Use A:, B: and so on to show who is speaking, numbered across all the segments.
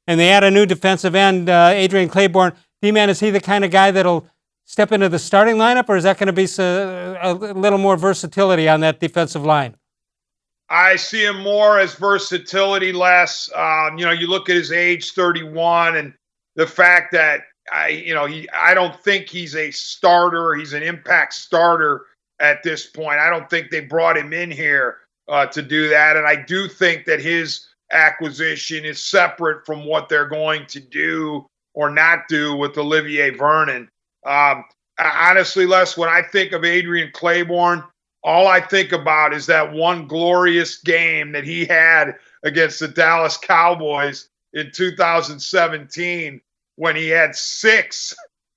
A: and they add a new defensive end, Adrian Clayborn. D-Man, is he the kind of guy that'll step into the starting lineup, or is that going to be a little more versatility on that defensive line?
B: I see him more as versatility, less. You look at his age, 31, and the fact that I don't think he's a starter. He's an impact starter at this point. I don't think they brought him in here to do that, and I do think that his acquisition is separate from what they're going to do or not do with olivier-vernon. Honestly, Les, when I think of Adrian Clayborn, all I think about is that one glorious game that he had against the Dallas Cowboys in 2017 when he had 6,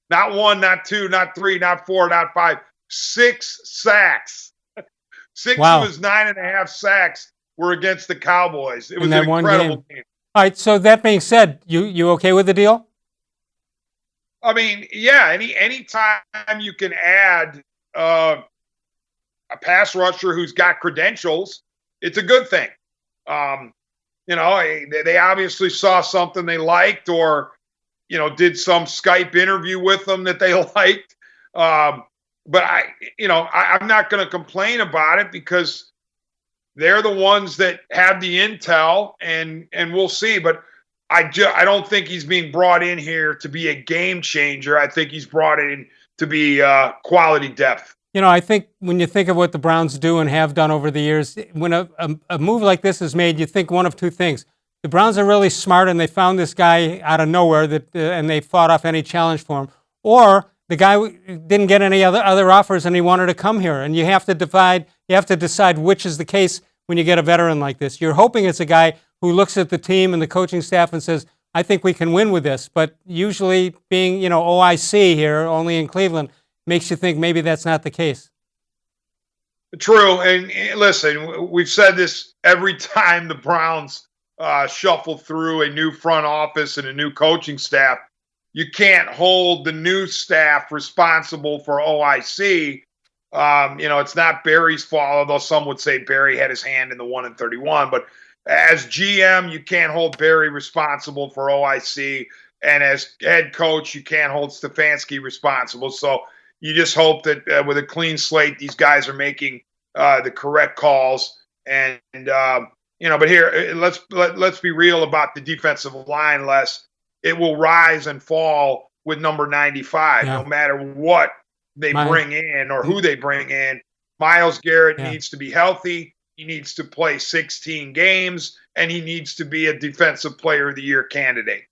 B: not 1, not 2, not 3, not 4, not 5, 6 sacks. 6
A: Wow.
B: of his 9.5 sacks were against the Cowboys. It was an incredible game.
A: All right, so that being said, you okay with the deal?
B: I mean, yeah, any time you can add a pass rusher who's got credentials, it's a good thing. They obviously saw something they liked, or did some Skype interview with them that they liked. But I'm not going to complain about it because they're the ones that have the intel, and we'll see. But I don't think he's being brought in here to be a game changer. I think he's brought in to be quality depth.
A: I think when you think of what the Browns do and have done over the years, when a move like this is made, you think one of two things. The Browns are really smart, and they found this guy out of nowhere and they fought off any challenge for him. Or the guy didn't get any other offers, and he wanted to come here. And you have to decide which is the case when you get a veteran like this. You're hoping it's a guy who looks at the team and the coaching staff and says, I think we can win with this. But usually being, OIC here, only in Cleveland, makes you think maybe that's not the case.
B: True. And listen, we've said this every time the Browns shuffle through a new front office and a new coaching staff. You can't hold the new staff responsible for OIC. It's not Barry's fault, although some would say Barry had his hand in the 1-31. But as GM, you can't hold Barry responsible for OIC. And as head coach, you can't hold Stefanski responsible. So you just hope that with a clean slate, these guys are making the correct calls. But here, let's be real about the defensive line, Les. It will rise and fall with number 95, no matter what they bring in or who they bring in. Myles-Garrett needs to be healthy. He needs to play 16 games, and he needs to be a Defensive Player of the Year candidate.